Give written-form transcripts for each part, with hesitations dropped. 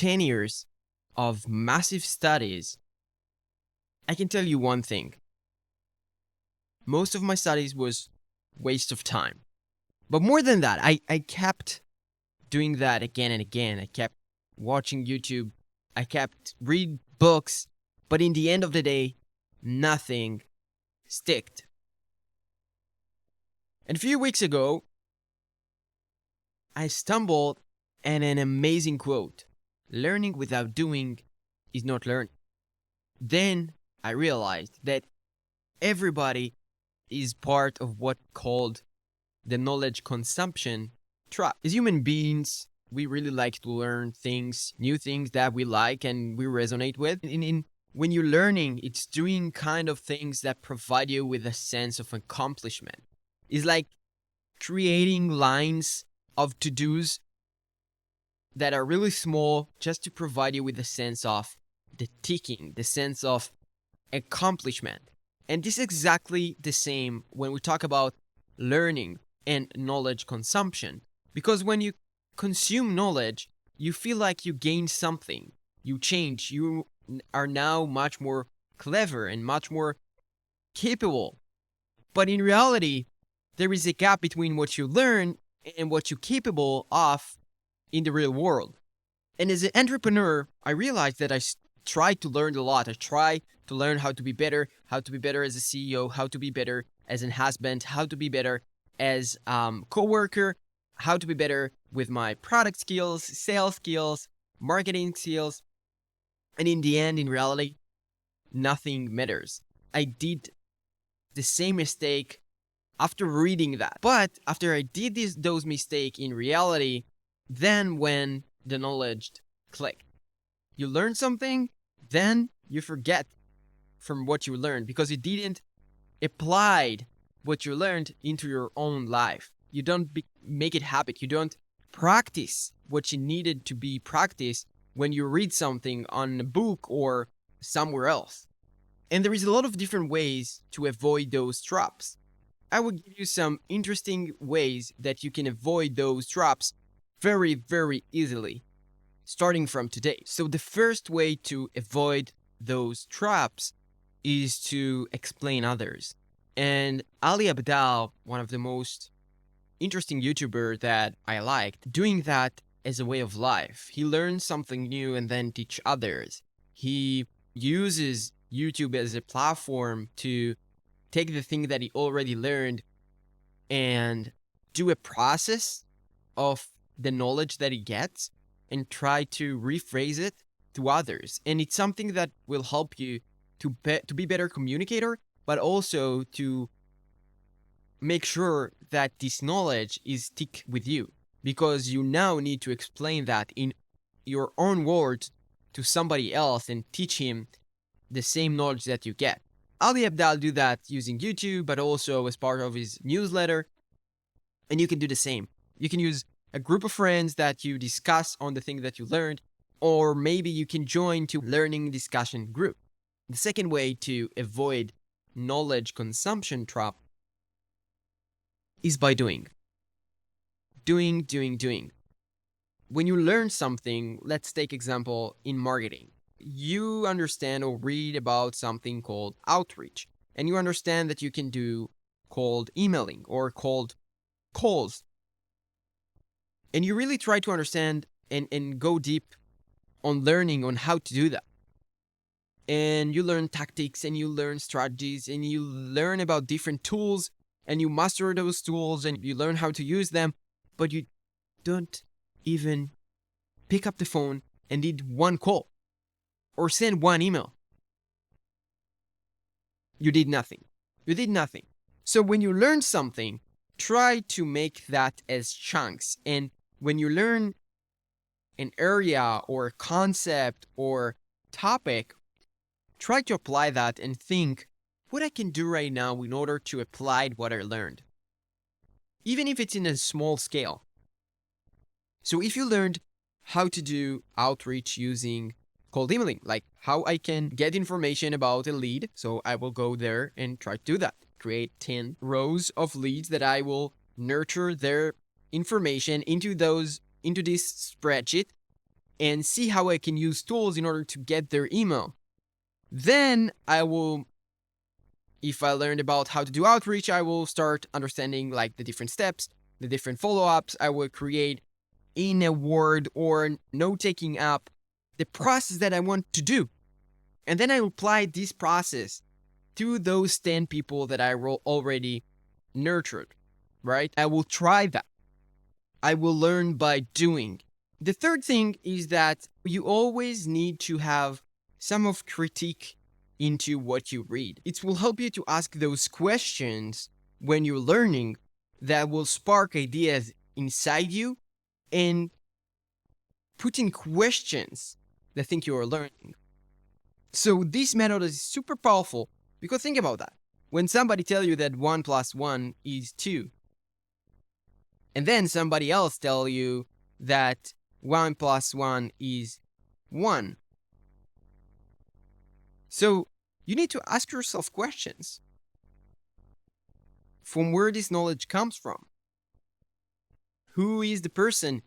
10 years of massive studies, I can tell you one thing. Most of my studies was waste of time. But more than that, I kept doing that again and again. I kept watching YouTube. I kept read books. But in the end of the day, nothing sticked. And a few weeks ago, I stumbled on an amazing quote. Learning without doing is not learning. Then I realized that everybody is part of what called the knowledge consumption trap. As human beings, we really like to learn things, new things that we like and we resonate with. When you're learning, it's doing kind of things that provide you with a sense of accomplishment. It's like creating lines of to-dos that are really small just to provide you with a sense of the ticking, the sense of accomplishment. And this is exactly the same when we talk about learning and knowledge consumption. Because when you consume knowledge, you feel like you gain something. You change. You are now much more clever and much more capable. But in reality, there is a gap between what you learn and what you're capable of in the real world. And as an entrepreneur, I realized that I tried to learn a lot. I tried to learn how to be better as a CEO, how to be better as an husband, how to be better as co-worker, how to be better with my product skills, sales skills, marketing skills. And in the end, in reality, nothing matters. I did the same mistake after reading that. But after I did those mistakes in reality, then when the knowledge clicked. You learn something, then you forget from what you learned because you didn't apply what you learned into your own life. You don't make it habit. You don't practice what you needed to be practiced when you read something on a book or somewhere else. And there is a lot of different ways to avoid those traps. I will give you some interesting ways that you can avoid those traps very, very easily, starting from today. So the first way to avoid those traps is to explain others. And Ali Abdal, one of the most interesting YouTubers that I liked, doing that as a way of life. He learns something new and then teach others. He uses YouTube as a platform to take the thing that he already learned and do a process of the knowledge that he gets and try to rephrase it to others. And it's something that will help you to be better communicator, but also to make sure that this knowledge is stick with you, because you now need to explain that in your own words to somebody else and teach him the same knowledge that you get. Ali Abdal do that using YouTube, but also as part of his newsletter. And you can do the same. You can use a group of friends that you discuss on the thing that you learned, or maybe you can join to learning discussion group. The second way to avoid knowledge consumption trap is by doing. Doing. When you learn something, let's take example in marketing. You understand or read about something called outreach, and you understand that you can do cold emailing or cold calls. And you really try to understand and go deep on learning on how to do that. And you learn tactics and you learn strategies and you learn about different tools and you master those tools and you learn how to use them, but you don't even pick up the phone and did one call or send one email. You did nothing. So when you learn something, try to make that as chunks. And when you learn an area or concept or topic, try to apply that and think what I can do right now in order to apply what I learned, even if it's in a small scale. So if you learned how to do outreach using cold emailing, like how I can get information about a lead, so I will go there and try to do that. Create 10 rows of leads that I will nurture their information into this spreadsheet and see how I can use tools in order to get their email. Then I will, if I learned about how to do outreach, I will start understanding like the different steps, the different follow-ups. I will create in a Word or note-taking app the process that I want to do. And then I will apply this process to those 10 people that I already nurtured, right? I will try that. I will learn by doing. The third thing is that you always need to have some of critique into what you read. It will help you to ask those questions when you're learning that will spark ideas inside you and put in questions the thing you are learning. So this method is super powerful because think about that. When somebody tells you that 1 + 1 is 2, and then somebody else tell you that 1 + 1 is 1. So you need to ask yourself questions. From where this knowledge comes from? Who is the person?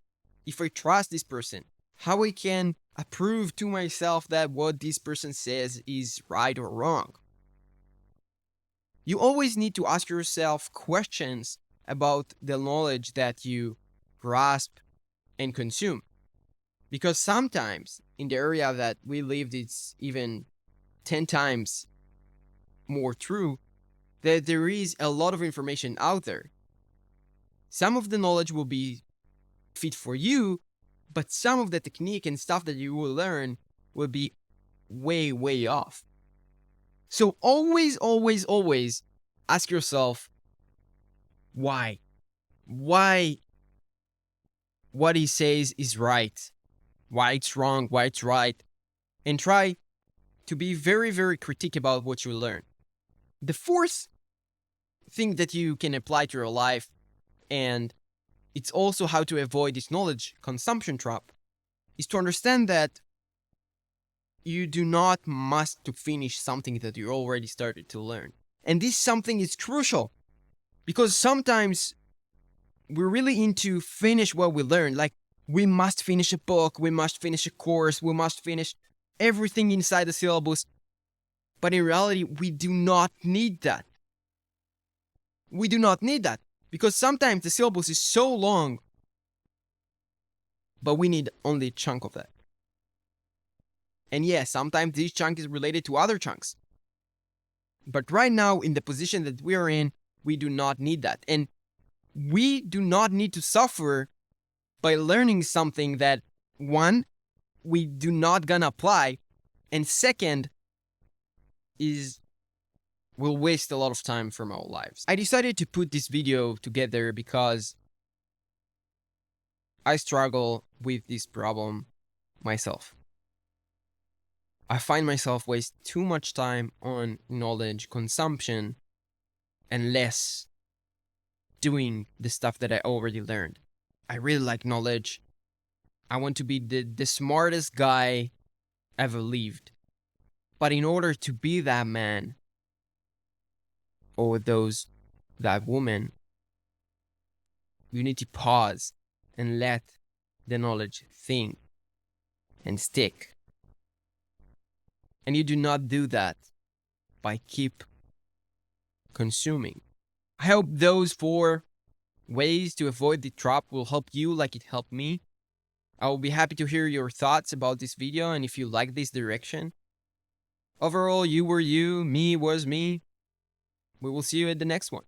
If I trust this person, how I can prove to myself that what this person says is right or wrong? You always need to ask yourself questions about the knowledge that you grasp and consume. Because sometimes in the area that we lived, it's even 10 times more true that there is a lot of information out there. Some of the knowledge will be fit for you, but some of the technique and stuff that you will learn will be way, way off. So always, always, always ask yourself, why? Why what he says is right? Why it's wrong? Why it's right? And try to be very, very critique about what you learn. The fourth thing that you can apply to your life, and it's also how to avoid this knowledge consumption trap, is to understand that you do not must to finish something that you already started to learn. And this something is crucial because sometimes we're really into finish what we learn. Like we must finish a book, we must finish a course, we must finish everything inside the syllabus. But in reality, we do not need that. We do not need that because sometimes the syllabus is so long, but we need only a chunk of that. And yes, sometimes this chunk is related to other chunks. But right now, in the position that we are in, we do not need that. And we do not need to suffer by learning something that, one, we do not gonna apply, and second, will waste a lot of time from our lives. I decided to put this video together because I struggle with this problem myself. I find myself waste too much time on knowledge consumption and less doing the stuff that I already learned. I really like knowledge. I want to be the smartest guy ever lived. But in order to be that man or that woman, you need to pause and let the knowledge think and stick. And you do not do that by keep consuming. I hope those 4 ways to avoid the trap will help you like it helped me. I will be happy to hear your thoughts about this video and if you like this direction. Overall, you were you, me was me. We will see you at the next one.